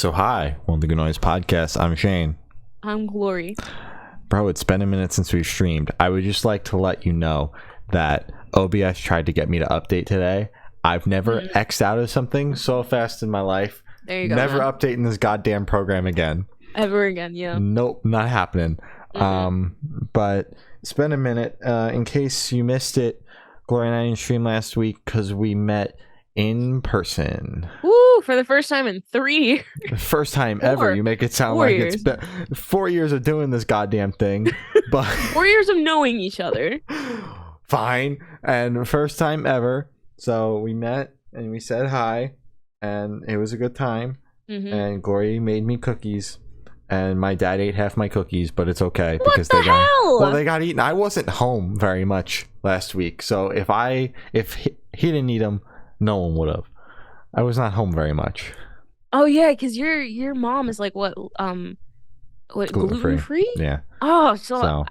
So hi, welcome to Good Noise Podcast. I'm Shane. I'm Glory. Bro, it's been a minute since we've streamed. I would just like to let you know that OBS tried to get me to update today. I've never X'd out of something so fast in my life. There you go. Never updating this goddamn program again. Ever again, yeah. Nope, not happening. But it's been a minute. In case you missed it, Glory and I didn't stream last week because we met in person. Woo! For the first time in 3 years. First time ever. You make it sound like it's been 4 years of doing this goddamn thing. But 4 years of knowing each other. Fine. And first time ever. So we met and we said hi. And it was a good time. And Glory made me cookies. And my dad ate half my cookies, but it's okay because they got eaten. I wasn't home very much last week. So if he didn't eat them, no one would have. I was not home very much. Oh yeah, because your mom is like what gluten free? Yeah. Oh, so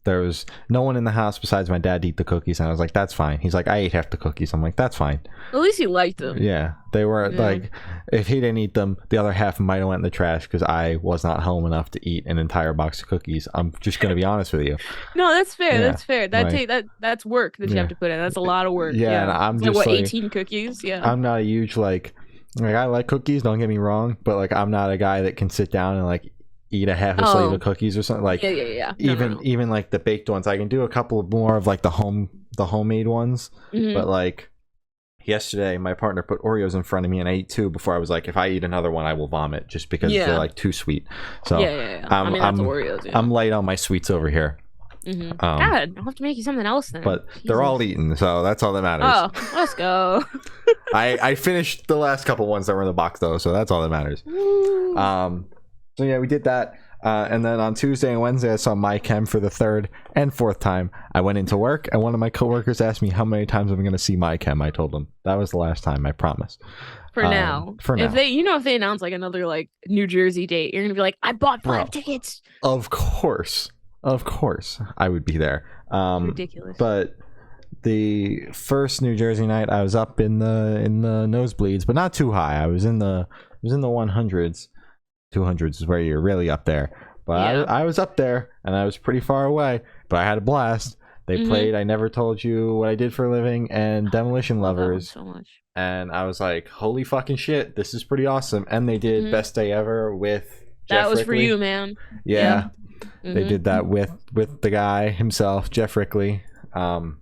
there was no one in the house besides my dad to eat the cookies, and I was like, that's fine. He's like, I ate half the cookies. I'm like, that's fine. At least he liked them. Yeah, they were like, if he didn't eat them, the other half might have went in the trash because I was not home enough to eat an entire box of cookies. I'm just gonna be honest with you. No, that's fair. Yeah, that's fair. That's work that you have to put in. That's a lot of work. Yeah, and I'm just like 18 cookies. Yeah. I'm not a huge like I like cookies. Don't get me wrong, but like I'm not a guy that can sit down and like eat a half a sleeve of cookies or something. Like even like the baked ones, I can do a couple more of like the homemade ones. But like yesterday my partner put Oreos in front of me and I ate 2 before I was like, if I eat another one I will vomit just because they're like too sweet. So I mean, that's Oreos. I'm light on my sweets over here. God, I'll have to make you something else then. But they're all eaten, so that's all that matters. Oh, let's go. I finished the last couple ones that were in the box though, so that's all that matters. So yeah, we did that. And then on Tuesday and Wednesday, I saw my chem for the 3rd and 4th time. I went into work, and one of my coworkers asked me how many times I'm going to see my chem. I told them that was the last time. I promise. For now. If they announce like another like New Jersey date, you're gonna be like, I bought 5 tickets. Of course, I would be there. Ridiculous. But the first New Jersey night, I was up in the nosebleeds, but not too high. I was in the 100s. 200s is where you're really up there, but I was up there and I was pretty far away, but I had a blast. They played I Never Told You What I Did for a Living and Demolition Lovers so much. And I was like, holy fucking shit, this is pretty awesome. And they did Best Day Ever with Jeff that was Rickley. For you, man. They did that with the guy himself, Jeff Rickley. So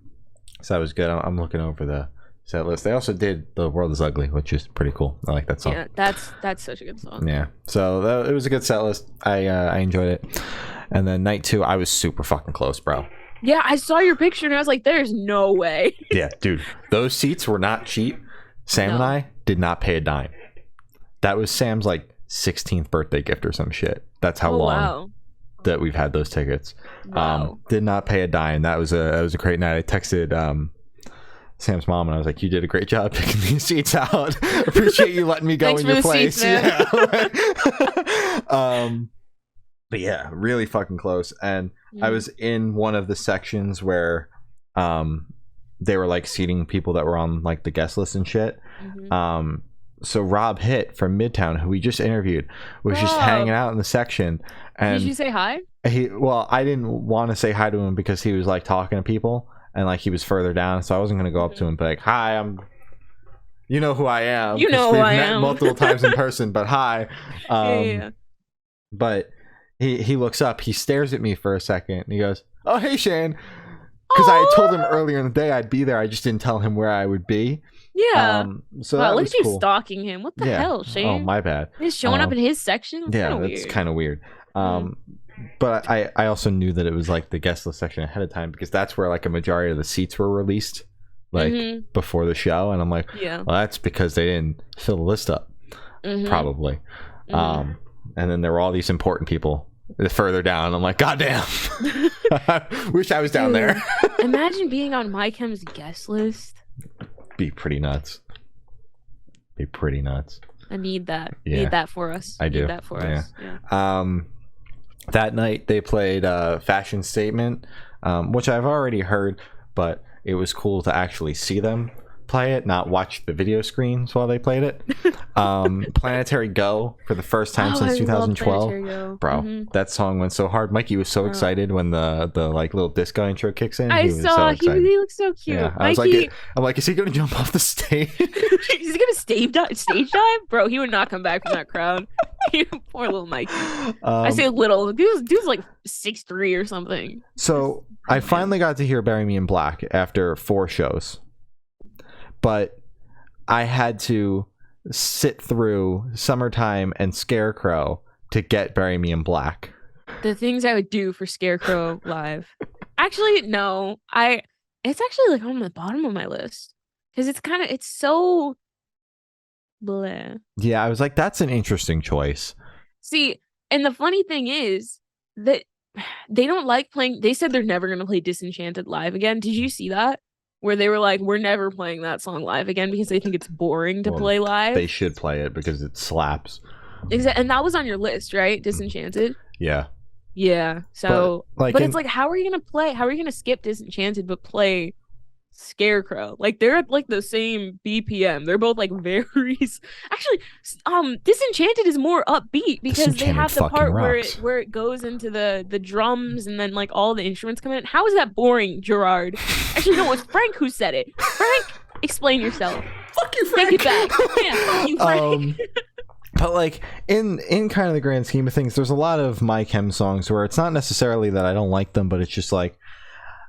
that was good. I'm looking over the set list. They also did The World Is Ugly, which is pretty cool. I like that song. Yeah, that's such a good song. Yeah, so it was a good set list. I enjoyed it. And then night 2, I was super fucking close, bro. Yeah, I saw your picture and I was like, there's no way. Yeah, dude, those seats were not cheap. Sam and I did not pay a dime. That was Sam's like 16th birthday gift or some shit. That's how long that we've had those tickets. Did not pay a dime. That was a great night. I texted Sam's mom and I was like, you did a great job picking these seats out. Appreciate you letting me go in your place. Seats, But yeah, really fucking close. And I was in one of the sections where they were like seating people that were on like the guest list and shit. So Rob Hitt from Midtown, who we just interviewed, was just hanging out in the section. And did you say hi? I didn't want to say hi to him because he was like talking to people. And like he was further down, so I wasn't gonna go up to him, but like, "Hi, you know who I am." You know who I am. Multiple times in person, but hi. But he looks up, he stares at me for a second, and he goes, "Oh, hey, Shane," because I had told him earlier in the day I'd be there. I just didn't tell him where I would be. Yeah. So wow, look at you stalking him. What the hell, Shane? Oh, my bad. He's showing up in his section. That's kind of weird. But I also knew that it was like the guest list section ahead of time because that's where like a majority of the seats were released like before the show, and I'm like, well, that's because they didn't fill the list up, probably. And then there were all these important people further down. I'm like, goddamn, wish I was down there. Imagine being on My Chem's guest list. Be pretty nuts. I need that. Yeah. Need that for us. I do. Need that for us. Yeah. That night they played Fashion Statement, which I've already heard, but it was cool to actually see them play it, not watch the video screens while they played it. Planetary Go for the first time since 2012. Bro, that song went so hard. Mikey was so excited when the like little disco intro kicks in. He looks so cute. Yeah, I was like, is he gonna jump off the stage? He's gonna stage dive? Bro, he would not come back from that crowd. Poor little Mikey. I say little. Dude's like 6'3" or something. So I finally got to hear Bury Me in Black after 4 shows. But I had to sit through Summertime and Scarecrow to get Bury Me in Black. The things I would do for Scarecrow live. Actually, no. It's actually like on the bottom of my list. Because it's so bleh. Yeah, I was like, that's an interesting choice. See, and the funny thing is that they don't like playing. They said they're never going to play Disenchanted live again. Did you see that? Where they were like, we're never playing that song live again because they think it's boring to play live. They should play it because it slaps. Exactly. And that was on your list, right? Disenchanted? Yeah. Yeah. So, but it's like, how are you going to skip Disenchanted but play Scarecrow? Like, they're at like the same BPM. They're both like very actually Disenchanted is more upbeat because they have the part where it goes into the drums and then like all the instruments come in. How is that boring, Gerard? Actually, no, it's Frank who said it. Frank, explain yourself. Fuck you, Frank. Take it back. Yeah, fuck you, Frank. But like in kind of the grand scheme of things, there's a lot of My Chem songs where it's not necessarily that I don't like them, but it's just like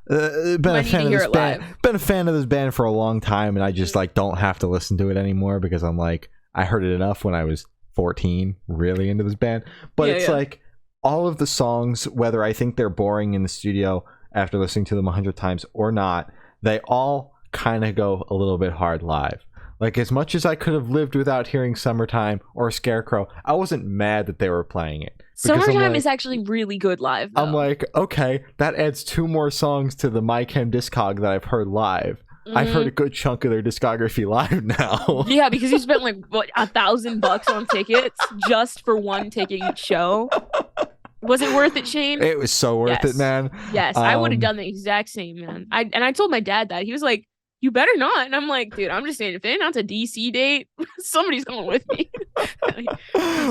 been a fan of this band for a long time, and I just like don't have to listen to it anymore because I'm like, I heard it enough when I was 14, really into this band. But it's like all of the songs, whether I think they're boring in the studio after listening to them 100 times or not, they all kind of go a little bit hard live. Like, as much as I could have lived without hearing Summertime or Scarecrow, I wasn't mad that they were playing it. Summertime is actually really good live, though. I'm like, okay, that adds 2 more songs to the My Chem discog that I've heard live. Mm-hmm. I've heard a good chunk of their discography live now. Yeah, because you spent like what, $1,000 on tickets just for one ticket each show. Was it worth it, Shane? It was so worth it, man. Yes, I would have done the exact same, man. I told my dad that. He was like, you better not. And I'm like, dude, I'm just saying, if they announce a DC date, somebody's going with me.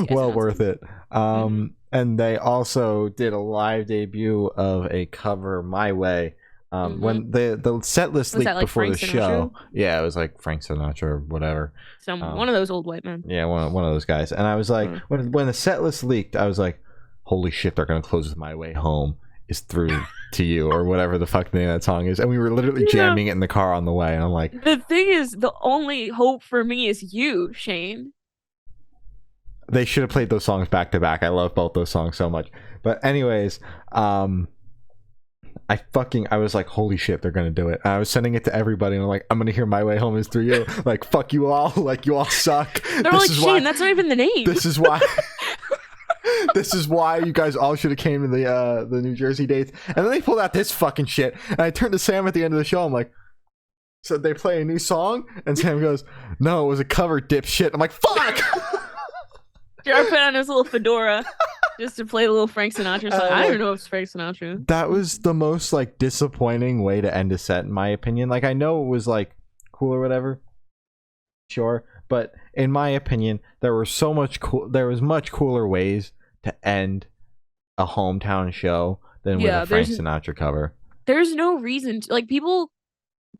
Well worth it. And they also did a live debut of a cover, My Way. When the set list leaked before the show. Yeah, it was like Frank Sinatra or whatever. One of those old white men. Yeah, one of those guys. And I was like, when the set list leaked, I was like, holy shit, they're going to close with My Way Home is Through to You or whatever the fuck the name of that song is. And we were literally jamming it in the car on the way. And I'm like, the thing is, the only hope for me is you, Shane. They should have played those songs back to back. I love both those songs so much. But anyways, I was like, holy shit, they're gonna do it. And I was sending it to everybody, and I'm like, I'm gonna hear My Way Home is Through You. Like, fuck you all. Like, you all suck. They're like, Shane, that's not even the name. This is why. This is why you guys all should have came to the New Jersey dates. And then they pulled out this fucking shit. And I turned to Sam at the end of the show. I'm like, so they play a new song? And Sam goes, no, it was a cover, dipshit. I'm like, fuck! Jared put on his little fedora just to play the little Frank Sinatra song. I don't know if it's Frank Sinatra. That was the most like disappointing way to end a set, in my opinion. Like, I know it was like cool or whatever. Sure. But in my opinion, there was much cooler ways to end a hometown show than with a Frank Sinatra cover. There's no reason to, like, people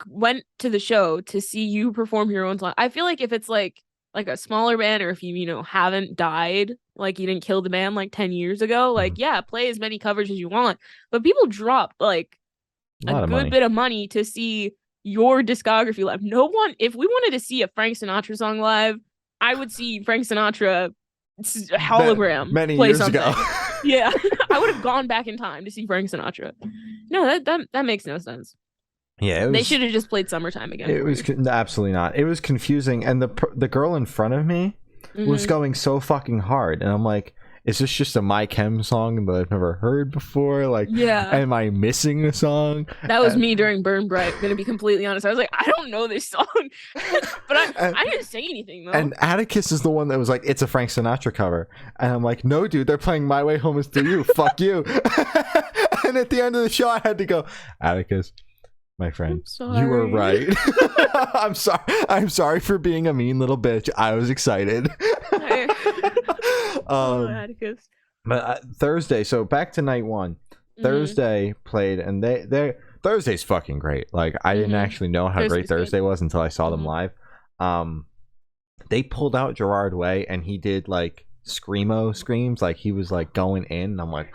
went to the show to see you perform your own song. I feel like if it's like a smaller band, or if you haven't died, like you didn't kill the band like 10 years ago, like play as many covers as you want. But people drop like a good bit of money to see your discography live. No one, if we wanted to see a Frank Sinatra song live, I would see Frank Sinatra hologram many years ago. Yeah, I would have gone back in time to see Frank Sinatra. No, that makes no sense. Yeah, they should have just played Summertime again. It was absolutely not. It was confusing, and the girl in front of me was going so fucking hard, and I'm like, is this just a My Chem song that I've never heard before? Like, am I missing a song? That was me during Burn Bright. I'm gonna be completely honest. I was like, I don't know this song, but I didn't say anything though. And Atticus is the one that was like, it's a Frank Sinatra cover, and I'm like, no, dude, they're playing My Way Home is Through You. Fuck you. And at the end of the show, I had to go, Atticus, my friend. You were right. I'm sorry for being a mean little bitch. I was excited. But Thursday, so back to night one. Thursday played, and they Thursday's fucking great. Like, I didn't actually know how great Thursday was until I saw them live. They pulled out Gerard Way, and he did like screamo screams, like he was like going in. And I'm like,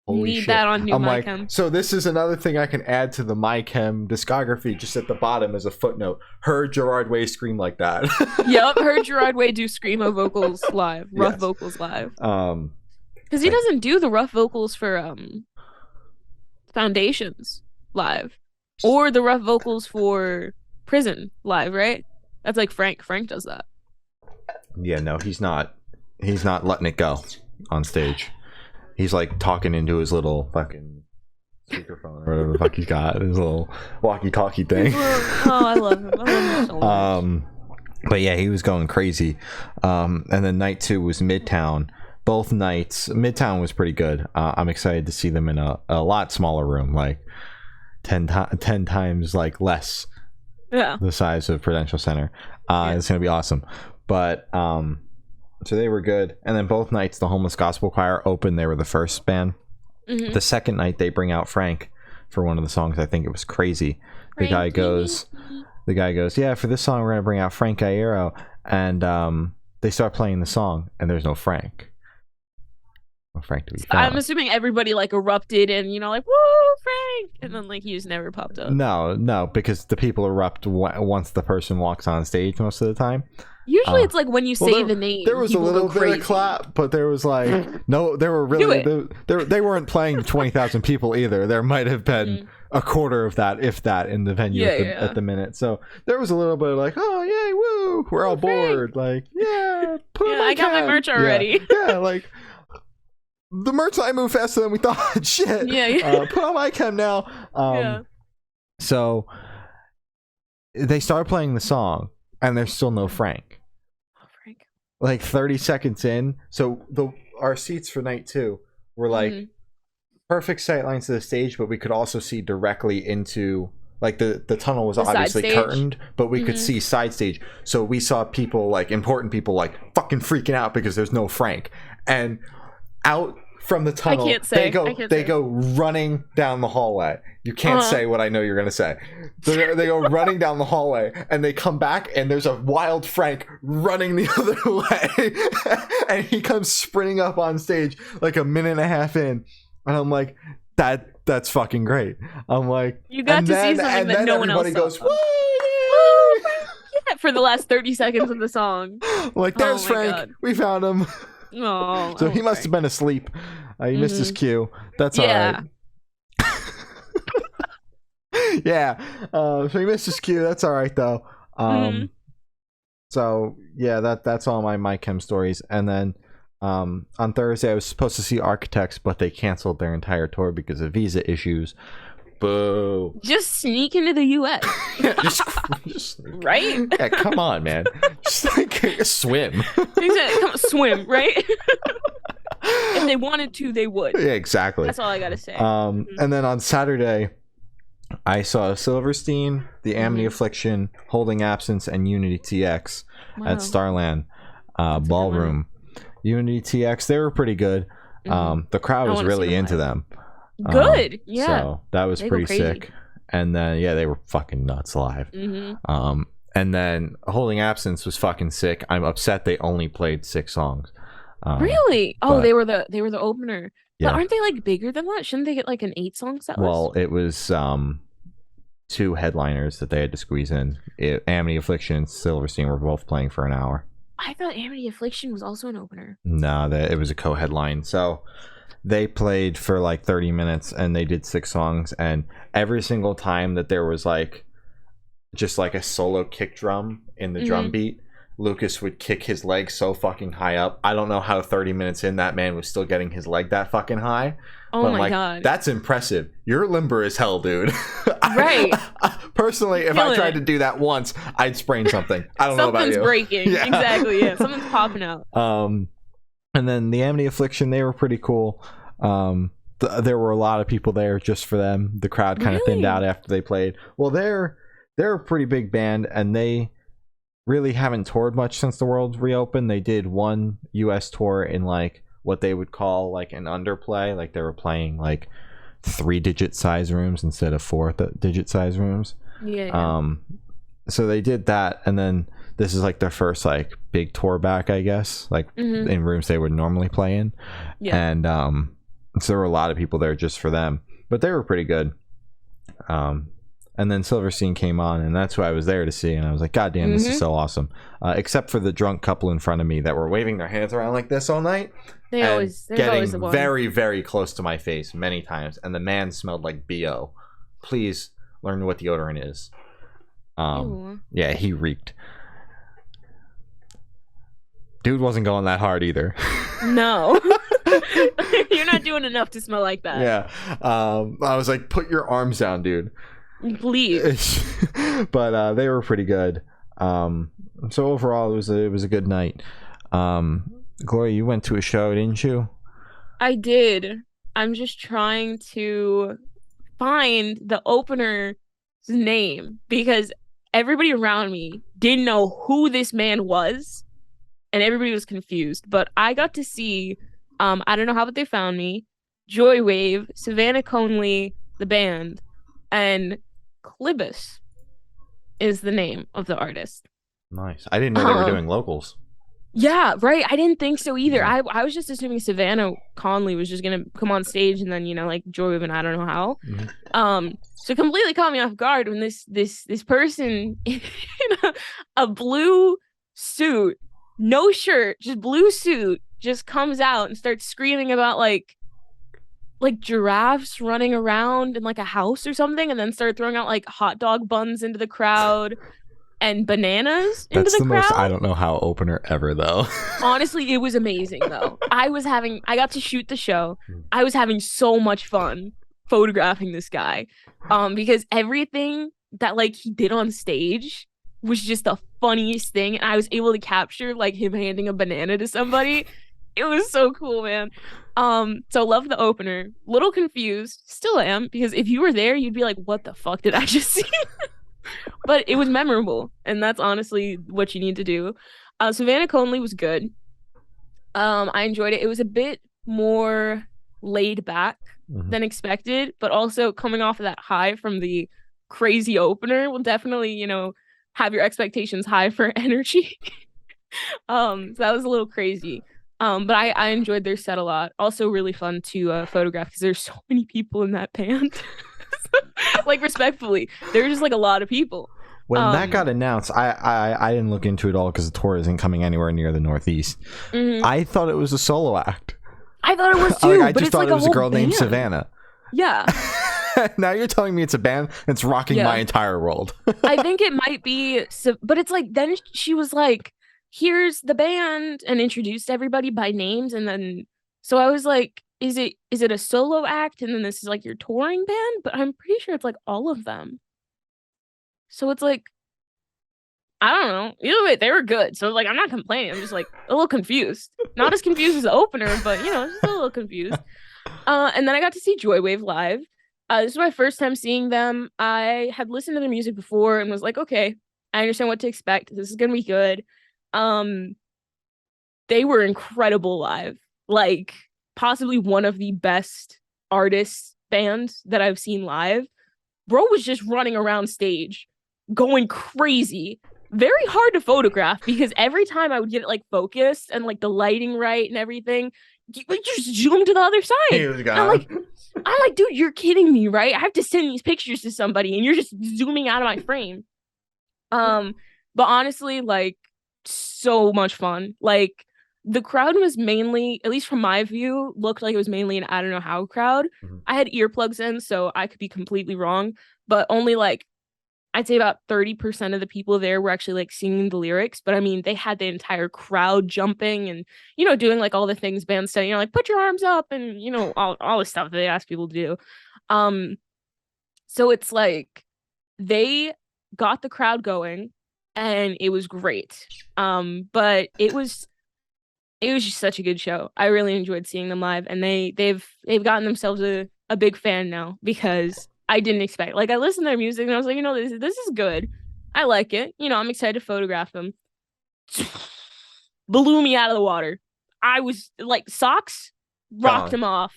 holy shit! That on new I'm MyChem. Like, so this is another thing I can add to the MyChem discography. Just at the bottom as a footnote, heard Gerard Way scream like that. Yep, heard Gerard Way do screamo vocals live, rough vocals live. Because he doesn't do the rough vocals for Foundations live, or the rough vocals for Prison live, right? That's like Frank. Frank does that. Yeah, no, he's not letting it go on stage. He's like talking into his little fucking speakerphone or whatever the fuck he's got, his little walkie-talkie thing. I love him. I love him so much. But yeah, he was going crazy. And then night 2 was Midtown. Both nights, Midtown was pretty good. I'm excited to see them in a lot smaller room, like 10 times like less the size of Prudential Center. It's gonna be awesome. But so they were good. And then both nights the Homeless Gospel Choir opened. They were the first band. The second night they bring out Frank for one of the songs. I think it was Crazy. The guy goes, yeah, for this song we're gonna bring out Frank Iero. And they start playing the song, and there's no Frank. No Frank to be found. I'm assuming everybody like erupted and like, woo, Frank, and then like he just never popped up. No, because the people erupt once the person walks on stage most of the time. Usually it's like when you say the name. There was a little bit of clap, but there was like no. There were really they weren't playing 20,000 people either. There might have been a quarter of that, if that, in the venue at the minute. So there was a little bit of like, oh yay, woo, we're all bored. Like, yeah, I got my merch already. Yeah, like the merch line moved faster than we thought. Shit. Yeah. Put on MyChem now. So they started playing the song, and there's still no Frank. Like 30 seconds in, so our seats for night 2 were like perfect sight lines to the stage, but we could also see directly into like the tunnel was obviously curtained, but we could see side stage. So we saw people, like important people, like fucking freaking out because there's no Frank. And out from the tunnel, they go running down the hallway. You can't say what I know you're gonna say. They go running down the hallway, and they come back, and there's a wild Frank running the other way, and he comes sprinting up on stage like a minute and a half in, and I'm like, that's fucking great. I'm like, you got to see something that no one else goes, woo! For the last 30 seconds of the song. Like, there's Frank. God. We found him. Oh, so he must have been asleep. He missed his cue. That's all right. Yeah. So he missed his cue. That's all right though. So yeah, that's all my MyChem stories. And then on Thursday I was supposed to see Architects, but they canceled their entire tour because of visa issues. Boo. Just sneak into the US. Yeah, just right? Yeah, come on, man. Just like swim. Swim, right? If they wanted to, they would. Yeah, exactly. That's all I gotta say. And then on Saturday I saw Silverstein, the Amity Affliction, Holding Absence, and Unity TX at Starland Ballroom. Unity TX, they were pretty good. The crowd was really into them. Good. Yeah. So that was pretty sick. And then they were fucking nuts live. And then Holding Absence was fucking sick. I'm upset they only played 6 songs. Really? Oh, they were the opener. Yeah. But aren't they like bigger than that? Shouldn't they get like an 8-song set list? Well, it was 2 headliners that they had to squeeze in. Amity Affliction and Silverstein were both playing for an hour. I thought Amity Affliction was also an opener. No, it was a co-headline. So they played for like 30 minutes and they did 6 songs, and every single time that there was like just like a solo kick drum in the drum beat, Lucas would kick his leg so fucking high up. I don't know how 30 minutes in that man was still getting his leg that fucking high. Oh my god. That's impressive. You're limber as hell, dude. Right. Personally, if I tried to do that once, I'd sprain something. I don't know about you. Something's breaking. Yeah. Exactly, yeah. Something's popping out. And then the Amity Affliction, they were pretty cool. there were a lot of people there just for them. The crowd kind of thinned out after they played. Well, they're a pretty big band, and they really haven't toured much since the world reopened. They did one US tour in like what they would call like an underplay, like they were playing like 3-digit size rooms instead of 4-digit size rooms. So they did that, and then this is like their first like big tour back, I guess, like in rooms they would normally play in. And so there were a lot of people there just for them, but they were pretty good. And then Silverstein came on, and that's who I was there to see, and I was like, God damn, this is so awesome. Except for the drunk couple in front of me that were waving their hands around like this all night. There's always the one. Very, very close to my face many times, and the man smelled like BO. Please learn what deodorant is. Yeah, he reeked. Dude wasn't going that hard either. No. You're not doing enough to smell like that. Yeah. I was like, put your arms down, dude. Please. But they were pretty good. So overall, it was a good night. Gloria, you went to a show, didn't you? I did. I'm just trying to find the opener's name because everybody around me didn't know who this man was, and everybody was confused. But I got to see, I don't know how, but they found me, Joywave, Savannah Conley, the band, and Klibus is the name of the artist. Nice. I didn't know they were doing locals. Yeah, right. I didn't think so either. I was just assuming Savannah Conley was just gonna come on stage and then, you know, like Joywave and I don't know how. So completely caught me off guard when this person in a blue suit, no shirt, just blue suit, just comes out and starts screaming about like giraffes running around in like a house or something, and then started throwing out like hot dog buns into the crowd and bananas into the crowd. That's the most I don't know how opener ever, though. Honestly, it was amazing, though. I got to shoot the show. I was having so much fun photographing this guy, because everything that like he did on stage was just the funniest thing, and I was able to capture like him handing a banana to somebody. It was so cool, man. So love the opener. Little confused, still am, because if you were there, you'd be like, "What the fuck did I just see?" But it was memorable, and that's honestly what you need to do. Savannah Conley was good. I enjoyed it. It was a bit more laid back than expected, but also coming off of that high from the crazy opener will definitely, you know, have your expectations high for energy. So that was a little crazy. But I enjoyed their set a lot. Also really fun to photograph because there's so many people in that band. Like, respectfully, there's just like a lot of people. When that got announced, I didn't look into it all because the tour isn't coming anywhere near the Northeast. I thought it was a solo act. I thought it was too. I just thought it was a girl named Savannah. Yeah. Now you're telling me it's a band that's rocking my entire world. I think it might be, but it's like then she was like, "Here's the band," and introduced everybody by names, and then so I was like, Is it a solo act and then this is like your touring band? But I'm pretty sure it's like all of them. So it's like, I don't know. Either way, they were good. So like, I'm not complaining. I'm just like a little confused. Not as confused as the opener, but you know, just a little confused. And then I got to see Joywave live. This was my first time seeing them. I had listened to their music before and was like, okay, I understand what to expect. This is gonna be good. They were incredible live. Like, possibly one of the best artists bands that I've seen live. Bro was just running around stage, going crazy. Very hard to photograph because every time I would get it like focused and like the lighting right and everything, you just zoom to the other side. I'm like, dude, you're kidding me, right? I have to send these pictures to somebody and you're just zooming out of my frame. But honestly, like, so much fun. Like, the crowd was mainly, at least from my view, looked like it was mainly an I don't know how crowd. I had earplugs in, so I could be completely wrong, but only like, I'd say about 30% of the people there were actually like singing the lyrics. But I mean, they had the entire crowd jumping and, you know, doing like all the things bands say, you know, like put your arms up and, you know, all the stuff that they ask people to do. So it's like they got the crowd going and it was great. But it was it was just such a good show. I really enjoyed seeing them live, and they've gotten themselves a big fan now, because I didn't expect. Like, I listened to their music and I was like, this is good. I like it. I'm excited to photograph them. Blew me out of the water. I was like, socks rocked them off.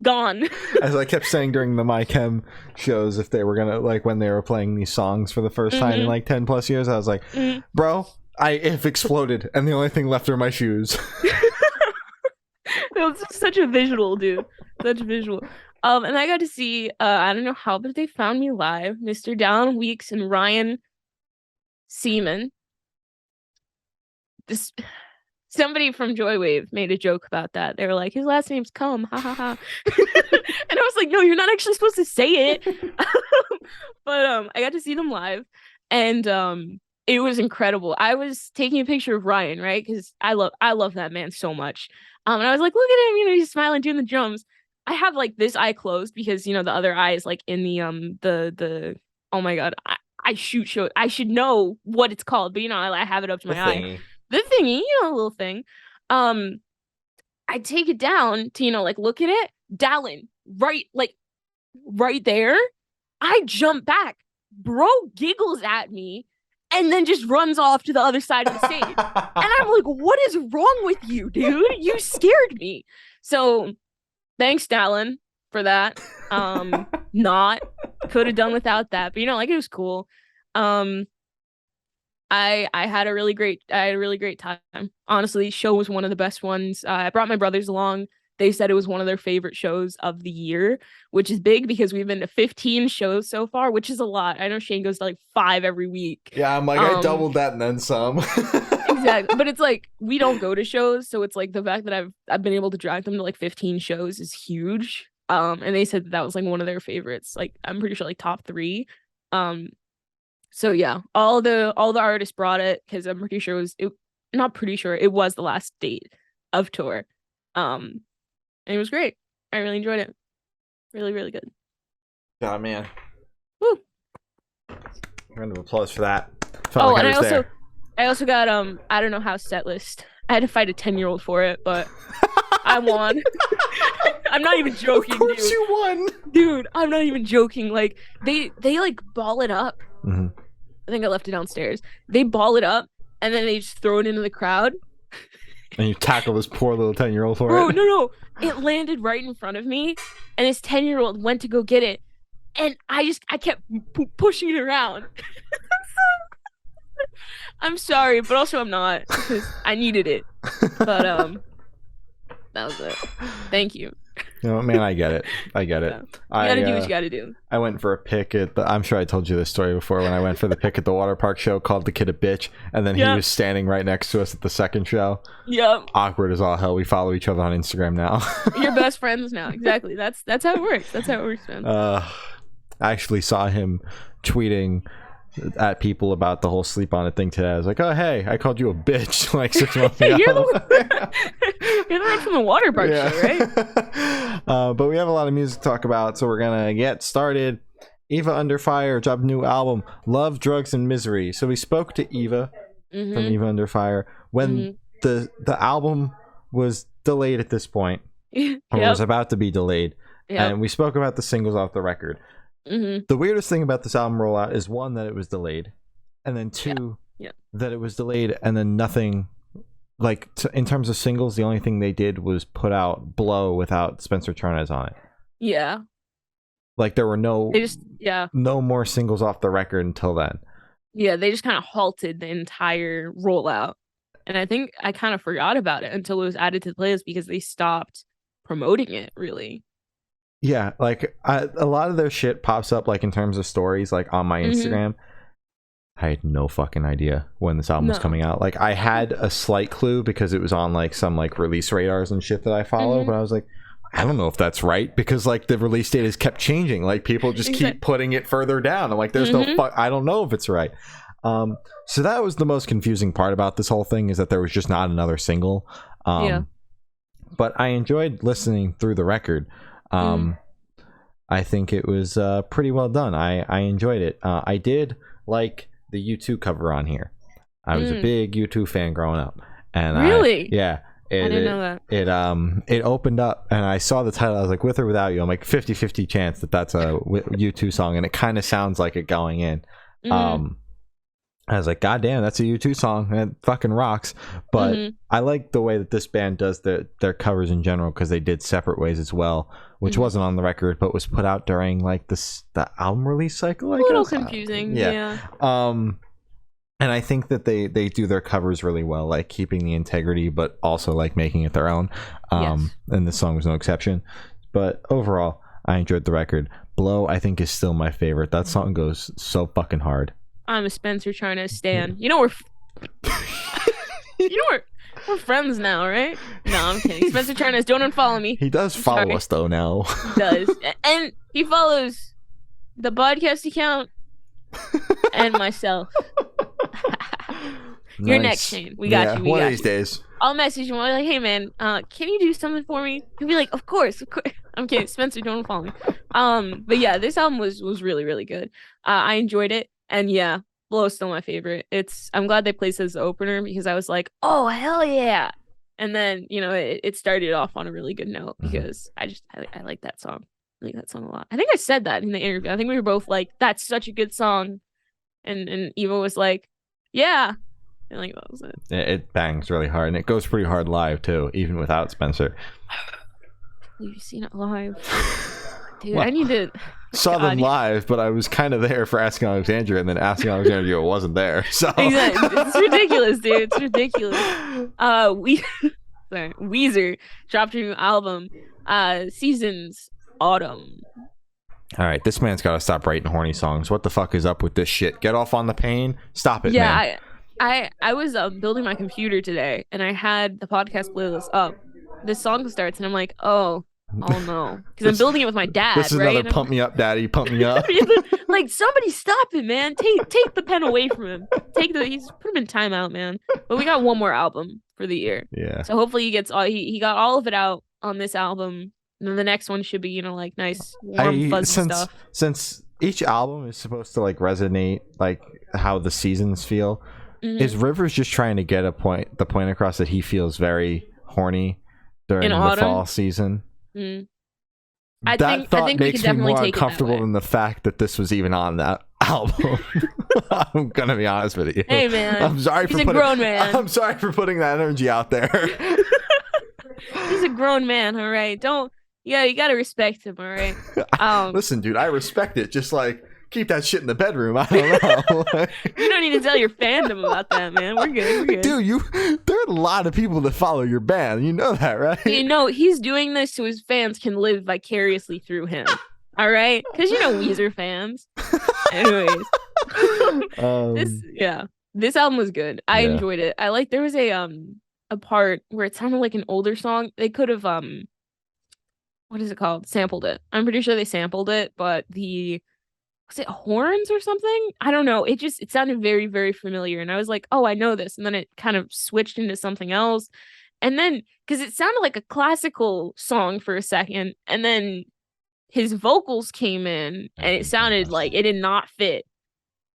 Gone. As I kept saying during the My Chem shows, if they were gonna, like, when they were playing these songs for the first time in like 10 plus years, I was like, bro, if exploded and the only thing left are my shoes. It was such a visual, dude. Such a visual. And I got to see, I don't know how, but they found me live, Mr. Dallin Weeks and Ryan Seaman. Somebody from Joywave made a joke about that. They were like, his last name's Cum, ha ha ha. And I was like, no, you're not actually supposed to say it. But I got to see them live, and it was incredible. I was taking a picture of Ryan, right? Because I love that man so much. And I was like, look at him, he's smiling, doing the drums. I have like this eye closed because the other eye is like in the oh my god, I shoot. I should know what it's called, but I have it up to my eye. The thingy, a little thing. I take it down to, like, look at it. Dallin, right there. I jump back. Bro giggles at me and then just runs off to the other side of the stage. And I'm like, what is wrong with you, dude? You scared me. So thanks, Dallin, for that. Not could have done without that, but it was cool. I had a really great time. Honestly, the show was one of the best ones. I brought my brothers along. They said it was one of their favorite shows of the year, which is big because we've been to 15 shows so far, which is a lot. I know Shane goes to like 5 every week. Yeah, I'm like, I doubled that and then some. Exactly. But it's like, we don't go to shows, so it's like the fact that I've been able to drag them to like 15 shows is huge. And they said that was like one of their favorites. Like, I'm pretty sure like top 3. So yeah, all the artists brought it because I'm pretty sure it was the last date of tour. And it was great. I really enjoyed it. Really, really good. Yeah, man. Woo. Round of applause for that. And I also got I don't know how set list. I had to fight a 10-year-old for it, but I won. I'm not even joking, of course dude. You won. Dude, I'm not even joking. Like, they like ball it up. Mm-hmm. I think I left it downstairs. They ball it up and then they just throw it into the crowd. And you tackle this poor little 10-year-old for Bro, it? No. It landed right in front of me, and this 10-year-old went to go get it, and I kept pushing it around. I'm sorry, but also I'm not, because I needed it. But that was it. Thank you. Man, I get it. Yeah. You gotta do what you gotta do. I went for a pick at I'm sure I told you this story before, when I went for the pick at the water park show, called the kid a bitch, and then he was standing right next to us at the second show. Yep. Awkward as all hell. We follow each other on Instagram now. You're best friends now. Exactly. That's how it works. That's how it works, man. I actually saw him tweeting at people about the whole sleep on it thing today. I was like, oh hey, I called you a bitch like 6 months ago. You're the one from the water park show, right? But we have a lot of music to talk about, so we're gonna get started. Eva Under Fire dropped a new album, Love, Drugs, and Misery. So we spoke to Eva from Eva Under Fire when the album was delayed at this point, or was about to be delayed, and we spoke about the singles off the record. The weirdest thing about this album rollout is, 1, that it was delayed, and then 2, that it was delayed and then nothing, like, in terms of singles, the only thing they did was put out Blow without Spencer Charnes on it. Yeah. Like, there were no more singles off the record until then. Yeah, they just kind of halted the entire rollout. And I think I kind of forgot about it until it was added to the playlist because they stopped promoting it, really. Yeah, like, a lot of their shit pops up, like, in terms of stories, like, on my Instagram. I had no fucking idea when this album was coming out. Like, I had a slight clue because it was on, like, some, like, release radars and shit that I follow, but I was like, I don't know if that's right, because, like, the release date has kept changing. Like, people just keep putting it further down. I'm like, there's no I don't know if it's right. So that was the most confusing part about this whole thing, is that there was just not another single. But I enjoyed listening through the record. I think it was pretty well done. I enjoyed it. I did like the U2 cover on here. I was a big U2 fan growing up, and really, I didn't know that. It opened up and I saw the title. I was like, With or Without You. I'm like 50-50 chance that's a U2 song, and it kind of sounds like it going in. I was like, God damn, that's a U2 song. It fucking rocks. But I like the way that this band does their covers in general, because they did Separate Ways as well, which wasn't on the record, but was put out during like the album release cycle. A little confusing. Yeah. And I think that they do their covers really well, like keeping the integrity, but also like making it their own. And this song was no exception. But overall, I enjoyed the record. Blow, I think, is still my favorite. That song goes so fucking hard. I'm a Spencer China stan. We're friends now, right? No, I'm kidding. Spencer China, don't unfollow me. He does follow us though now. He does, and he follows the podcast account and myself. You're next, Shane. We got you. One of these days. I'll message him. I'll be like, hey man, can you do something for me? He'll be like, of course. I'm kidding. Spencer, don't follow me. But yeah, this album was really, really good. I enjoyed it. And yeah, Blow is still my favorite. I'm glad they placed it as the opener, because I was like, oh hell yeah. And then, it started off on a really good note, because I like that song. I like that song a lot. I think I said that in the interview. I think we were both like, that's such a good song. And Eva was like, yeah. And like, that was it. It bangs really hard, and it goes pretty hard live too, even without Spencer. You've seen it live. Dude, well, I need to... Saw them live, but I was kind of there for Asking Alexandria, and then Asking Alexandria wasn't there. So exactly. It's ridiculous, dude. It's ridiculous. Weezer dropped a new album, Seasons Autumn. All right, this man's got to stop writing horny songs. What the fuck is up with this shit? Get off on the pain. Stop it, man. I was building my computer today, and I had the podcast playlist up. This song starts, and I'm like, oh no, because I'm building it with my dad. This is right? another pump me up, daddy. Pump me up. Like, somebody stop it, man. Take the pen away from him. He's put him in timeout, man. But we got one more album for the year. Yeah. So hopefully he gets he got all of it out on this album. And then the next one should be, like nice, warm, fuzzy stuff. Since each album is supposed to like resonate like how the seasons feel, is Rivers just trying to get the point across that he feels very horny during the fall season? I think makes me more uncomfortable than the fact that this was even on that album. I'm gonna be honest with you. Hey man, I'm sorry he's a grown man. I'm sorry for putting that energy out there. He's a grown man, all right. You gotta respect him, all right. Listen, dude, I respect it. Just like keep that shit in the bedroom. I don't know. You don't need to tell your fandom about that, man. We're good. Dude, there are a lot of people that follow your band. You know that, right? He's doing this so his fans can live vicariously through him. All right? Because Weezer fans. Anyways. This album was good. I enjoyed it. There was a part where it sounded like an older song. They could have what is it called? Sampled it. I'm pretty sure they sampled it, but was it horns or something? I don't know. It sounded very, very familiar. And I was like, oh, I know this. And then it kind of switched into something else. And then, because it sounded like a classical song for a second. And then his vocals came in and it sounded like it did not fit.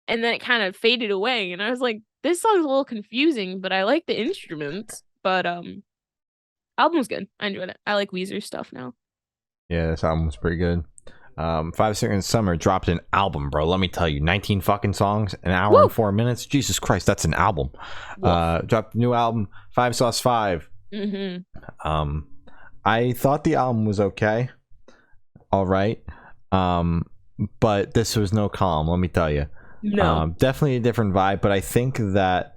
And then it kind of faded away. And I was like, this song's a little confusing, but I like the instruments. But album's good. I enjoyed it. I like Weezer stuff now. Yeah, this album's pretty good. 5 Seconds Summer dropped an album, bro. Let me tell you, 19 fucking songs, an hour and 4 minutes. Jesus Christ, that's an album. Dropped a new album, 5 Sauce 5. I thought the album was okay, all right, but this was no calm. Let me tell you, definitely a different vibe. But I think that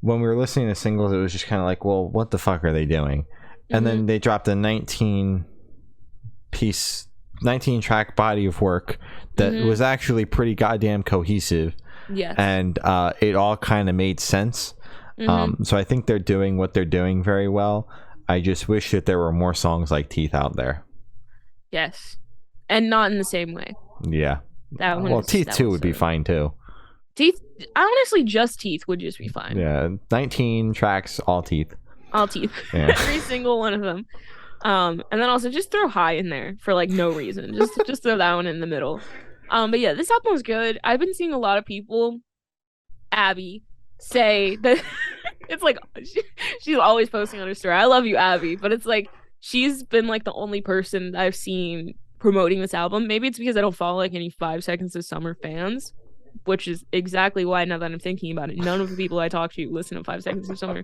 when we were listening to singles, it was just kind of like, well, what the fuck are they doing? And then they dropped a 19 track body of work that was actually pretty goddamn cohesive. Yes. And it all kind of made sense. So I think they're doing what they're doing very well. I just wish that there were more songs like Teeth out there. Yes. And not in the same way. Yeah. Teeth 2 would be fine too. Teeth, honestly, just Teeth would just be fine. Yeah. 19 tracks, all Teeth. All Teeth. Yeah. Every single one of them. And then also just throw High in there for like no reason. Just throw that one in the middle. But yeah, this album was good. I've been seeing a lot of people, Abby, say that It's like she's always posting on her story. I love you, Abby, but it's like she's been like the only person I've seen promoting this album. Maybe it's because I don't follow like any 5 Seconds of Summer fans, which is exactly why now that I'm thinking about it, none of the people I talk to listen to 5 Seconds of Summer.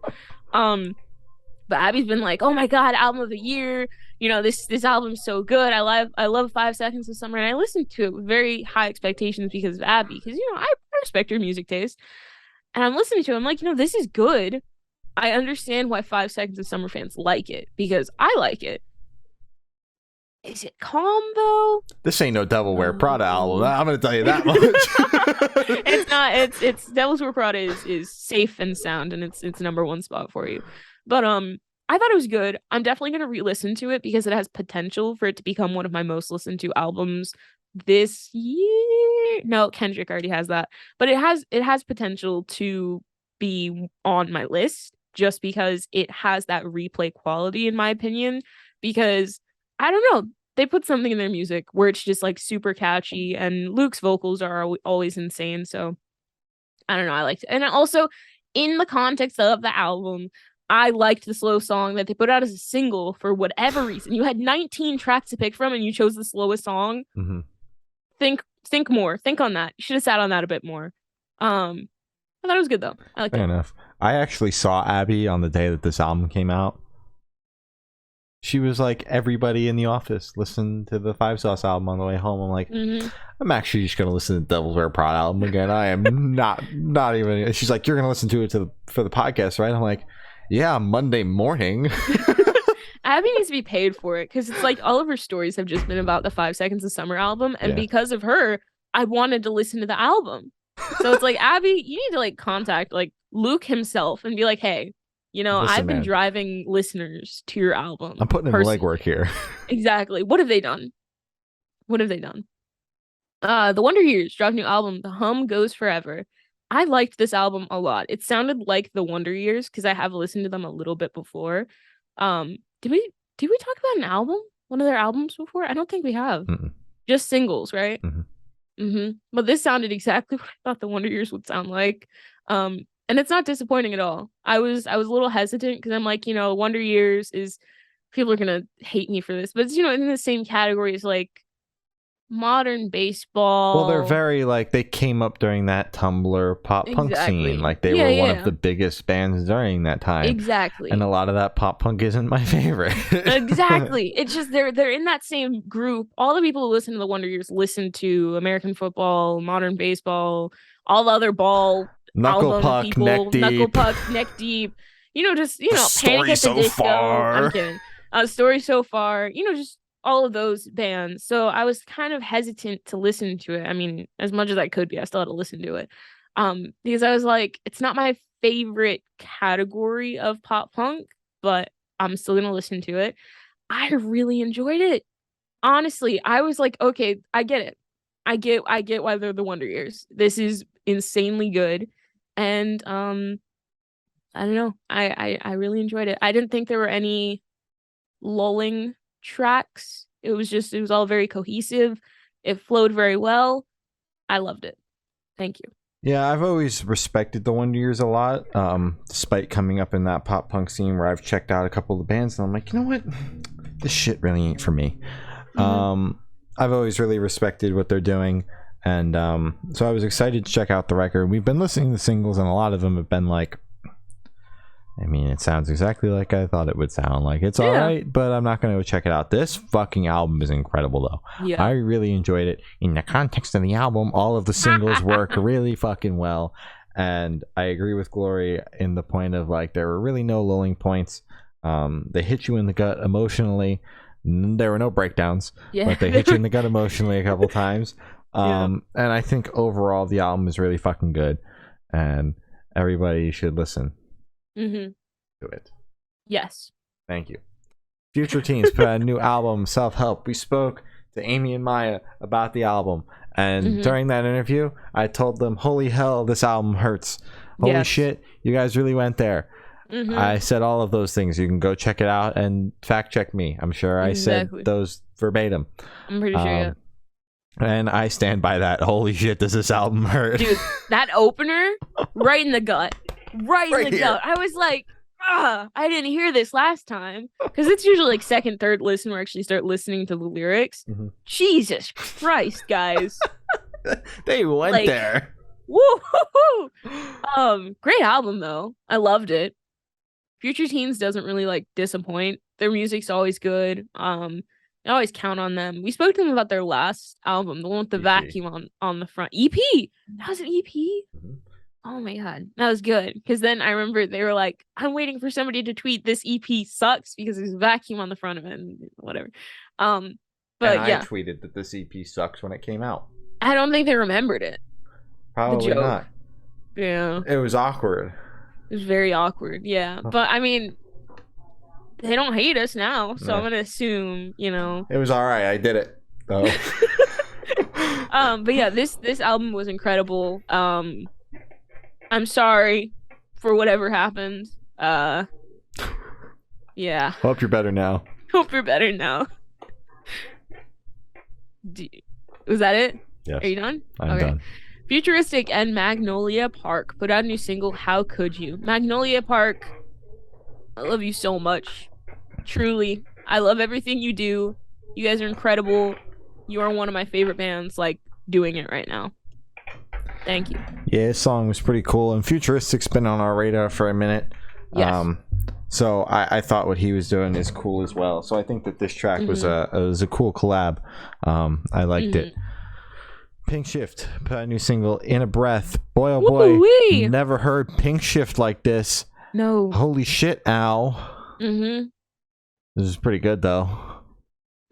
But Abby's been like, "Oh my god, album of the year! You know, this album's so good. I love 5 Seconds of Summer," and I listened to it with very high expectations because of Abby, because I respect her music taste. And I'm listening to it, I'm like, this is good. I understand why 5 Seconds of Summer fans like it, because I like it. Is it calm, though? This ain't no Devil Wear Prada album. I'm going to tell you that much. It's not. It's Devil's Wear Prada is safe and sound, and it's number one spot for you. But I thought it was good. I'm definitely going to re-listen to it because it has potential for it to become one of my most listened to albums this year. No, Kendrick already has that, but it has potential to be on my list just because it has that replay quality, in my opinion, because I don't know, they put something in their music where it's just like super catchy, and Luke's vocals are always insane. So I don't know, I liked it. And also in the context of the album, I liked the slow song that they put out as a single for whatever reason. You had 19 tracks to pick from and you chose the slowest song. Mm-hmm. Think more. Think on that. You should have sat on that a bit more. I thought it was good though. I liked it. Fair enough. I actually saw Abby on the day that this album came out. She was like, everybody in the office listened to the 5 Sauce album on the way home. I'm like, I'm actually just gonna listen to the Devil's Wear Prada album again. I am not even. She's like, you're gonna listen to it for the podcast, right? I'm like, yeah, Monday morning. Abby needs to be paid for it because it's like all of her stories have just been about the 5 Seconds of Summer album, and because of her, I wanted to listen to the album. So it's like, Abby, you need to like contact like Luke himself and be like, hey, listen, I've been driving listeners to your album. I'm putting in the legwork here. Exactly. What have they done? The Wonder Years dropped a new album. The Hum Goes Forever. I liked this album a lot. It sounded like the Wonder Years because I have listened to them a little bit before. Did we talk about an album? One of their albums before? I don't think we have. Mm-mm. Just singles, right? But this sounded exactly what I thought the Wonder Years would sound like. And it's not disappointing at all. I was a little hesitant because I'm like, Wonder Years is, people are gonna hate me for this, but it's, in the same category as like modern baseball. Well, they're very like, they came up during that Tumblr pop punk scene. Like they were one of the biggest bands during that time. Exactly. And a lot of that pop punk isn't my favorite. Exactly. It's just they're in that same group. All the people who listen to the Wonder Years listen to American football, modern baseball, all the other ball Knuckle Puck, people, Neck Deep. Knuckle Puck, Neck Deep. Panic at the Disco. I'm kidding. Story So Far. Just all of those bands. So I was kind of hesitant to listen to it. I mean, as much as I could be, I still had to listen to it. Because I was like, it's not my favorite category of pop punk, but I'm still gonna listen to it. I really enjoyed it. Honestly, I was like, okay, I get it. I get why they're the Wonder Years. This is insanely good. And I don't know. I really enjoyed it. I didn't think there were any lulling tracks. It was all very cohesive. It flowed very well. I loved it. Thank you. Yeah, I've always respected the Wonder Years a lot, despite coming up in that pop punk scene where I've checked out a couple of the bands and I'm like, you know what, this shit really ain't for me. I've always really respected what they're doing, and so I was excited to check out the record. We've been listening to the singles, and a lot of them have been like, I mean, it sounds exactly like I thought it would sound. Like, it's all right, but I'm not going to go check it out. This fucking album is incredible, though. Yeah. I really enjoyed it. In the context of the album, all of the singles work really fucking well. And I agree with Glory in the point of, like, there were really no lulling points. They hit you in the gut emotionally. There were no breakdowns, but they hit you in the gut emotionally a couple times. And I think overall the album is really fucking good. And everybody should listen. To it. Yes. Thank you. Future Teens put out a new album, Self Help. We spoke to Amy and Maya about the album, and during that interview, I told them, "Holy hell, this album hurts! Holy shit, you guys really went there." I said all of those things. You can go check it out and fact check me. I'm sure I said those verbatim. I'm pretty sure. And I stand by that. Holy shit, does this album hurt? Dude, that opener, right in the gut. right in the gut. I was like, I didn't hear this last time, because it's usually like second, third listen where I actually start listening to the lyrics. Mm-hmm. Jesus Christ, guys. They went there. Woo! Great album though. I loved it. Future Teens doesn't really like disappoint. Their music's always good. I always count on them. We spoke to them about their last album, the one with the EP. Vacuum on the front. EP. That was an EP. Mm-hmm. Oh my god, that was good. Because then I remember they were like, "I'm waiting for somebody to tweet this EP sucks because there's a vacuum on the front of it and whatever." But and I tweeted that this EP sucks when it came out. I don't think they remembered it. Probably not. Yeah, it was awkward. It was very awkward. Yeah, but I mean, they don't hate us now, so I'm gonna assume, it was all right. I did it though. But yeah, this album was incredible. I'm sorry for whatever happened. Yeah. Hope you're better now. Hope you're better now. Was that it? Yes. Are you done? I'm done. Futuristic and Magnolia Park put out a new single, How Could You? Magnolia Park, I love you so much. Truly. I love everything you do. You guys are incredible. You are one of my favorite bands, like, doing it right now. Thank you. Yeah, his song was pretty cool, and Futuristic's been on our radar for a minute. Yes. So I thought what he was doing is cool as well. So I think that this track was a cool collab. I liked it. Pink Shift put out a new single, In a Breath. Boy, oh boy, Woo-wee. Never heard Pink Shift like this. No. Holy shit, Al. Mm-hmm. This is pretty good, though.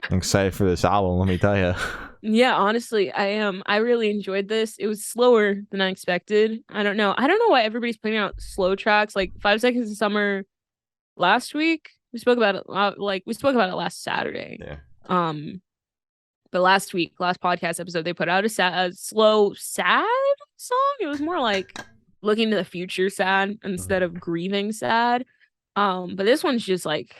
I'm excited for this album, let me tell you. Yeah, honestly, I am. I really enjoyed this. It was slower than I expected. I don't know why everybody's putting out slow tracks. Like 5 Seconds of Summer last week. We spoke about it. We spoke about it last Saturday. Yeah. But last podcast episode, they put out a slow, sad song. It was more like looking to the future sad instead of grieving sad. But this one's just like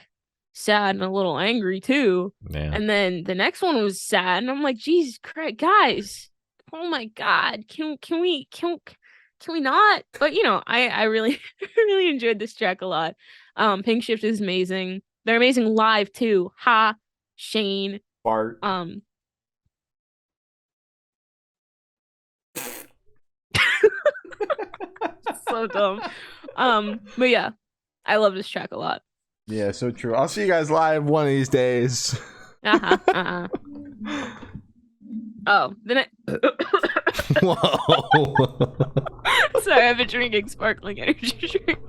sad and a little angry too. Yeah. And then the next one was sad, and I'm like, Jesus Christ, guys! Oh my God, can we not? But I really really enjoyed this track a lot. Pink Shift is amazing. They're amazing live too. Ha, Shane. Bart. So dumb. But yeah, I love this track a lot. Yeah, so true. I'll see you guys live one of these days. Oh, then Whoa. Sorry, I've been drinking sparkling energy drink.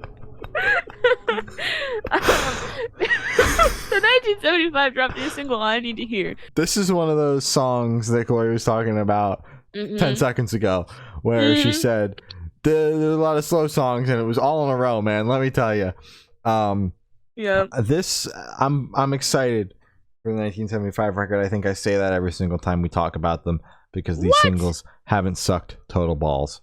The 1975 dropped a single I Need to Hear. This is one of those songs that Gloria was talking about 10 seconds ago, where she said there's a lot of slow songs and it was all in a row, man. Let me tell you. Yeah. This I'm excited for the 1975 record. I think I say that every single time we talk about them because these singles haven't sucked total balls.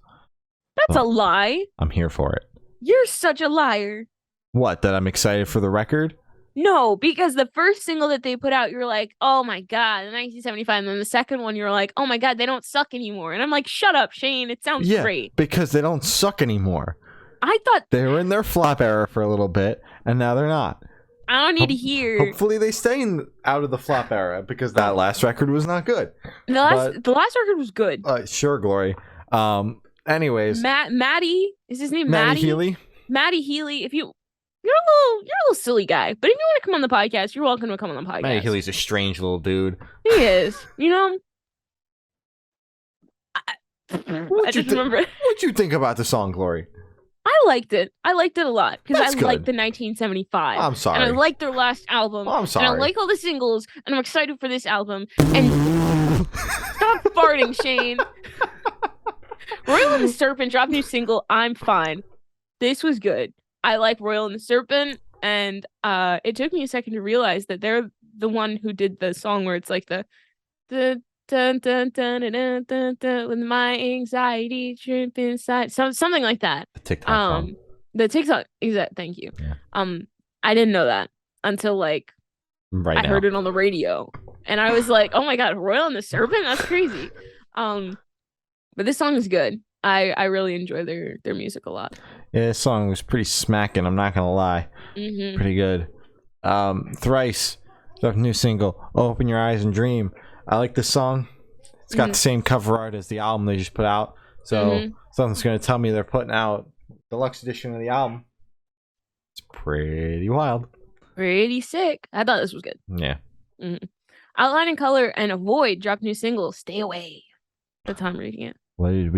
That's a lie. I'm here for it. You're such a liar. What? That I'm excited for the record? No, because the first single that they put out, you're like, oh my God, the 1975. And then the second one, you're like, oh my God, they don't suck anymore. And I'm like, shut up, Shane. It sounds great. Because they don't suck anymore. I thought they were in their flop era for a little bit, and now they're not. I don't need to hear. Hopefully they stay out of the flop era because that last record was not good. The last record was good. Sure, Glory. Anyways, Maddie is his name. Maddie Healy. Maddie Healy. If you're a little silly guy, but if you want to come on the podcast, you're welcome to come on the podcast. Maddie Healy's a strange little dude. He is. I just remember. What'd you think about the song, Glory? I liked it. I liked it a lot because I liked the 1975. I'm sorry. And I liked their last album. I'm sorry. And I like all the singles, and I'm excited for this album. And stop farting, Shane. Royal and the Serpent dropped a new single, I'm Fine. This was good. I like Royal and the Serpent, and it took me a second to realize that they're the one who did the song where it's like the dun dun dun dun dun dun dun with my anxiety trip inside, something like that. The TikTok song. The TikTok, exact. Thank you. Yeah. I didn't know that until I heard it on the radio, and I was like, oh my God, Royal and the Serpent, that's crazy. But this song is good. I really enjoy their music a lot. Yeah, this song was pretty smacking, I'm not gonna lie. Pretty good. Thrice dropped a new single, Open Your Eyes and Dream. I like this song. It's got the same cover art as the album they just put out, so something's gonna tell me they're putting out deluxe edition of the album. It's pretty wild, pretty sick. I thought this was good. Yeah. Outline and Color and Avoid dropped new single, Stay Away. That's how I'm reading it. What did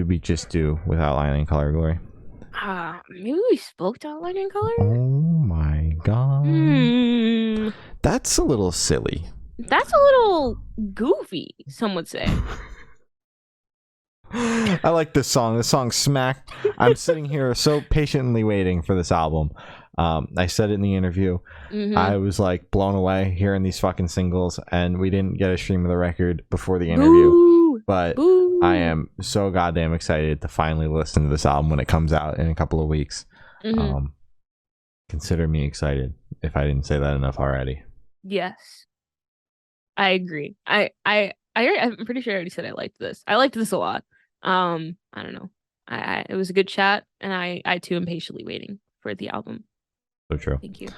we just do with Outline and Color, Glory? Maybe we spoke to Outline and Color? Oh my god. That's a little silly. That's a little goofy, some would say. I like this song. This song smacked. I'm sitting here so patiently waiting for this album. I said it in the interview. I was like blown away hearing these fucking singles, and we didn't get a stream of the record before the interview. But I am so goddamn excited to finally listen to this album when it comes out in a couple of weeks. Consider me excited if I didn't say that enough already. Yes, I agree. I'm pretty sure I already said I liked this. I liked this a lot. I don't know. It was a good chat, and I too am patiently waiting for the album. So true. Thank you.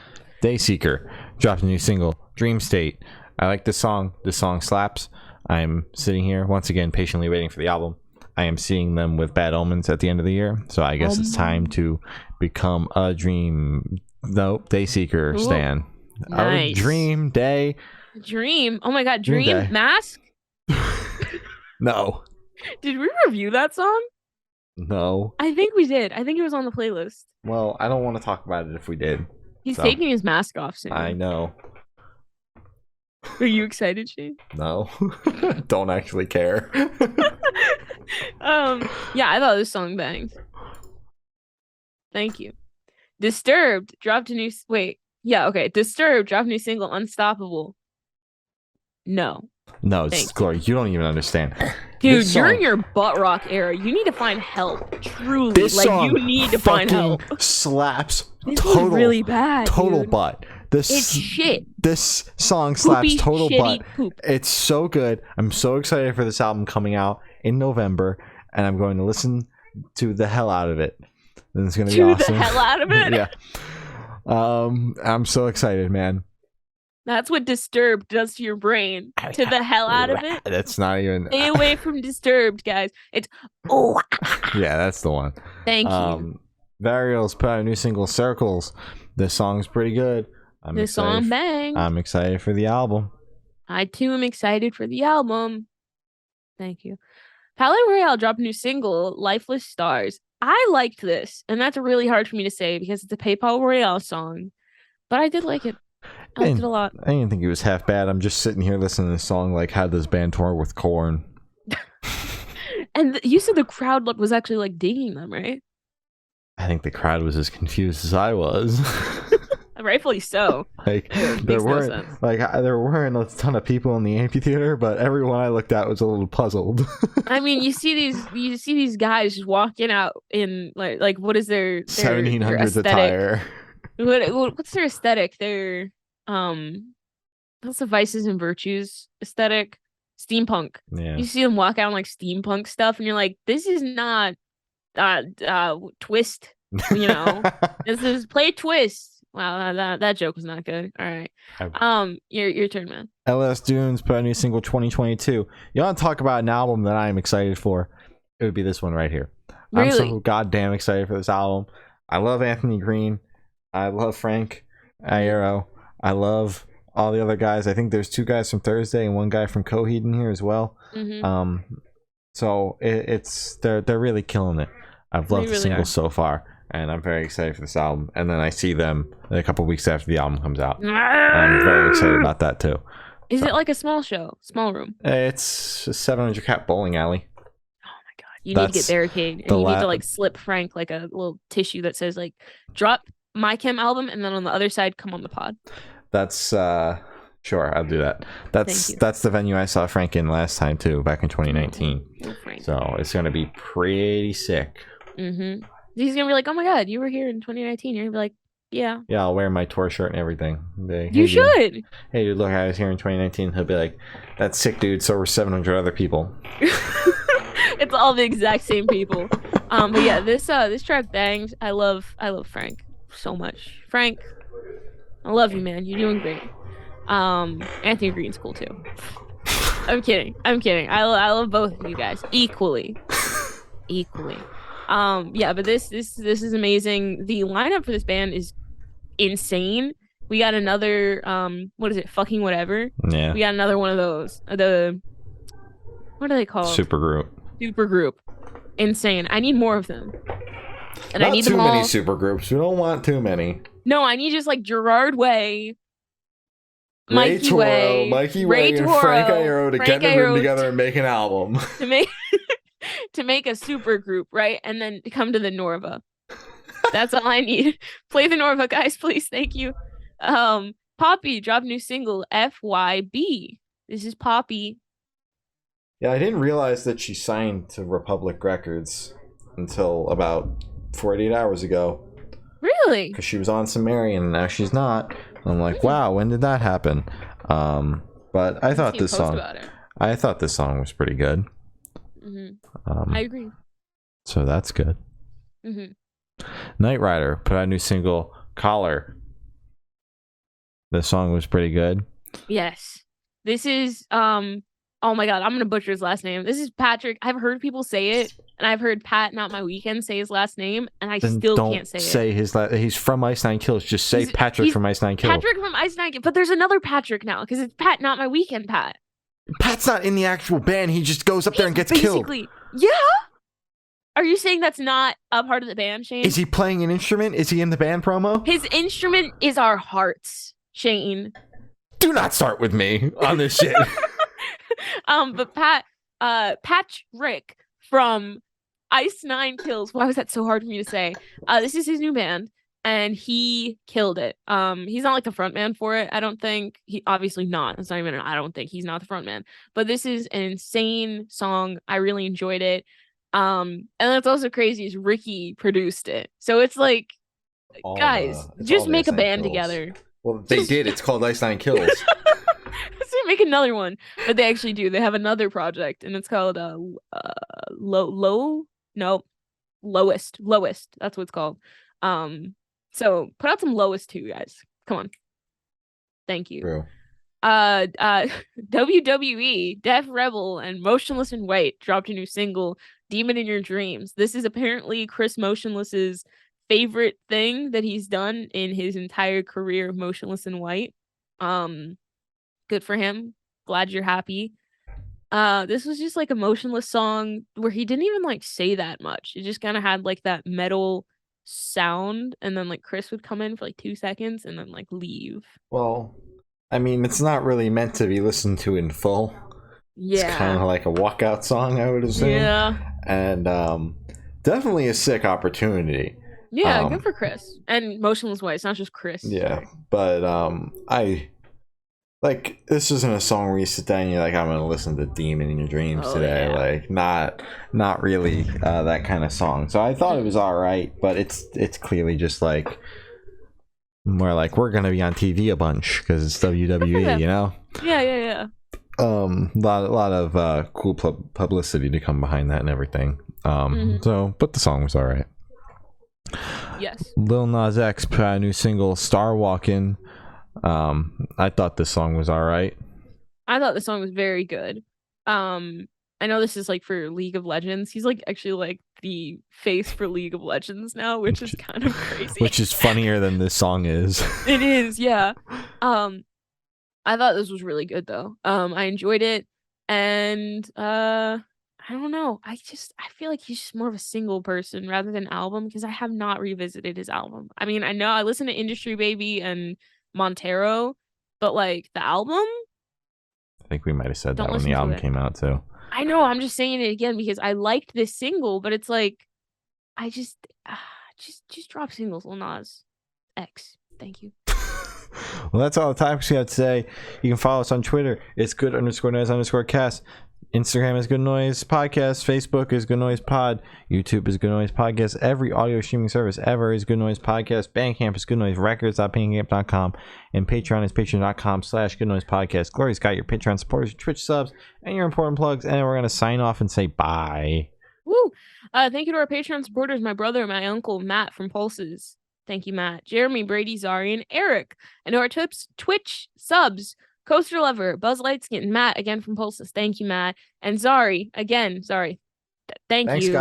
Dayseeker dropped a new single, Dream State. I like this song. This song slaps. I'm sitting here once again patiently waiting for the album. I am seeing them with Bad Omens at the end of the year, so I guess it's time to become a Dayseeker stan. Nice. Dream Day. Dream. Oh my god, Dream Mask? No. Did we review that song? No. I think we did. I think it was on the playlist. Well, I don't want to talk about it if we did. He's taking his mask off soon. I know. Are you excited, Shane? No. Don't actually care. Yeah, I thought this song banged. Thank you. Disturbed dropped a new Disturbed dropped a new single, Unstoppable. No, it's Glory. You don't even understand. Dude, you're in your butt rock era. You need to find help. Truly. You need to find help. Slaps. This is really bad. Total butt. It's shit. This song slaps Poopy, total butt. Poop. It's so good. I'm so excited for this album coming out in November, and I'm going to listen to the hell out of it. And it's going to be awesome. The hell out of it? Yeah. I'm so excited, man. That's what Disturbed does to your brain. To the hell out of it. That's not even. Stay away from Disturbed, guys. It's yeah, that's the one. Thank you. Varials put out a new single, Circles. This song's pretty good. This song bang. I'm excited for the album. I too am excited for the album. Thank you. Palais Royale dropped a new single, Lifeless Stars. I liked this, and that's really hard for me to say because it's a PayPal Royale song, but I did like it. I liked it a lot. I didn't think it was half bad. I'm just sitting here listening to this song like how this band tour with Korn. And you said the crowd was actually like digging them, right? I think the crowd was as confused as I was. Rightfully so. There weren't a ton of people in the amphitheater, but everyone I looked at was a little puzzled. I mean, you see these guys just walking out in like what is their 1700s attire? What's their aesthetic? Their what's the Vices and Virtues aesthetic? Steampunk. Yeah. You see them walk out in like steampunk stuff, and you're like, this is not Twist. You know, this is play Twist. Wow, that joke was not good. All right. Your turn, man. LS Dunes put out a new single 2022. You want to talk about an album that I'm excited for? It would be this one right here. Really? I'm so goddamn excited for this album. I love Anthony Green. I love Frank Iero. I love all the other guys. I think there's 2 guys from Thursday and 1 guy from Coheed in here as well. So they're really killing it. I've loved the singles so far. And I'm very excited for this album. And then I see them a couple weeks after the album comes out. I'm very excited about that too. Is it like a small show? Small room? It's a 700 cap bowling alley. Oh my god. You need to get barricade. And you need to like slip Frank like a little tissue that says like drop My Chem album and then on the other side come on the pod. That's sure, I'll do that. That's the venue I saw Frank in last time too, back in 2019. So it's gonna be pretty sick. He's gonna be like, oh my god, you were here in 2019. You're gonna be like, yeah. Yeah, I'll wear my tour shirt and everything. You should. Hey dude, look, I was here in 2019. He'll be like, that's sick, dude. So were 700 other people. It's all the exact same people. But yeah, this track bangs. I love Frank so much. Frank, I love you, man. You're doing great. Anthony Green's cool too. I'm kidding. I love both of you guys equally. Yeah, but this is amazing. The lineup for this band is insane. We got another what is it? Fucking whatever. Yeah. We got another one of those. What are they called? Supergroup. Insane. I need more of them. And Not I need too them many all. supergroups. We don't want too many. No, I need just like Gerard Way, Ray Mikey Toro, Way, Mikey Ray Way, and Toro, Frank Iero to get in the room together and make an album. to make a super group, right? And then to come to the Norva. That's all I need. Play the Norva, guys, please. Thank you. Poppy dropped new single FYB. This is Poppy. Yeah, I didn't realize that she signed to Republic Records until about 48 hours ago. Really? Because she was on Sumerian and now she's not. I'm like, wow, when did that happen? But I thought this song was pretty good. I agree. So that's good. Knight Rider put out a new single, Collar. The song was pretty good. Yes. This is oh my god, I'm gonna butcher his last name. This is Patrick. I've heard people say it, and I've heard Pat Not My Weekend say his last name, and I still can't say it. He's from Ice Nine Kills. Just say Patrick from Ice Nine Kills. Patrick from Ice Nine Kills. But there's another Patrick now, because it's Pat Not My Weekend Pat. Pat's not in the actual band. He just goes up there and gets killed. Yeah. Are you saying that's not a part of the band, Shane? Is he playing an instrument? Is he in the band promo? His instrument is our hearts, Shane. Do not start with me on this shit. But Patrick from Ice Nine Kills. Why was that so hard for me to say? This is his new band, and he killed it. He's not like the front man for it. I don't think he obviously not. It's not even. I don't think he's not the front man. But this is an insane song. I really enjoyed it. And that's also crazy is Ricky produced it. So it's like, guys, just make a band together. Well, they did. It's called Ice Nine Kills. So make another one, but they actually do. They have another project, and it's called Lowest. That's what it's called. So put out some Lowest too, guys. Come on. Thank you. True. WWE, Def Rebel, and Motionless in White dropped a new single, Demon in Your Dreams. This is apparently Chris Motionless's favorite thing that he's done in his entire career of Motionless in White. Good for him. Glad you're happy. This was just like a Motionless song where he didn't even like say that much. It just kind of had like that metal sound, and then like Chris would come in for like 2 seconds and then like leave. Well, I mean, it's not really meant to be listened to in full. Yeah. It's kind of like a walkout song, I would assume. Yeah. And definitely a sick opportunity. Yeah, good for Chris. And Motionless White. It's not just Chris. Yeah, but I like, this isn't a song where you sit down and you're like, I'm gonna listen to Demon in Your Dreams today. Yeah. Like, not really that kind of song. So I thought it was all right, but it's clearly just like more like, we're gonna be on TV a bunch because it's WWE, you know? Yeah. Lot of cool publicity to come behind that and everything. So, but the song was all right. Yes. Lil Nas X put out a new single, Star Walkin'. I thought this song was all right. I thought the song was very good. I know this is like for League of Legends. He's like actually like the face for League of Legends now, which is kind of crazy. Which is funnier than this song is. It is, yeah. I thought this was really good though. I enjoyed it, and I don't know. I feel like he's just more of a single person rather than album, because I have not revisited his album. I mean, I know I listened to Industry Baby and Montero, but like the album, I think we might have said that when the album came out too. I know, I'm just saying it again because I liked this single, but it's like I just drop singles, Lil Nas X. Thank you. Well, that's all the time we have today. You can follow us on Twitter. It's good_nice_cast. Instagram is Good Noise Podcast. Facebook is Good Noise Pod. YouTube is Good Noise Podcast. Every audio streaming service ever is Good Noise Podcast. Bandcamp is Good Noise Records.bandcamp.com. And Patreon is patreon.com/Good Noise Podcast. Glory's got your Patreon supporters, your Twitch subs, and your important plugs. And we're going to sign off and say bye. Woo! Thank you to our Patreon supporters, my brother, my uncle, Matt from Pulses. Thank you, Matt. Jeremy, Brady, Zari, and Eric. And to our Twitch subs, Coaster Lover, Buzz Lightskin, Matt, again from Pulses. Thank you, Matt. And Zari, again, Zari. Thanks, you.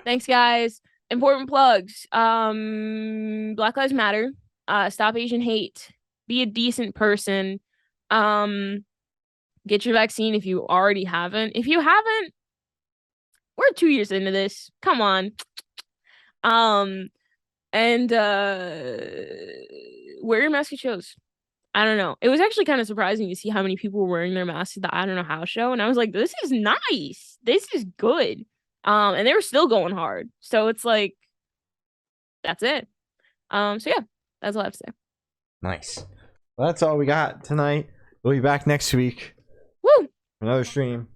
Thanks, guys. Important plugs. Black Lives Matter. Stop Asian hate. Be a decent person. Get your vaccine if you already haven't. If you haven't, we're 2 years into this. Come on. And wear your mask at shows. I don't know. It was actually kind of surprising to see how many people were wearing their masks at the I Don't Know How show. And I was like, this is nice. This is good. And they were still going hard. So it's like, that's it. So yeah, that's all I have to say. Nice. Well, that's all we got tonight. We'll be back next week. Woo! Another stream.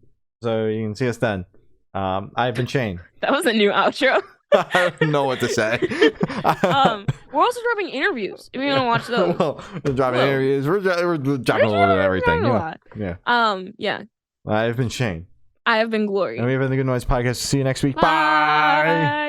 So you can see us then. I've been Shane. That was a new outro. I don't know what to say. We're also dropping interviews if you want to watch those. Well, we're dropping interviews. We're dropping a little bit of everything. Yeah. I've been Shane. I have been Glory. And we've been the Good Noise Podcast. See you next week. Bye. Bye.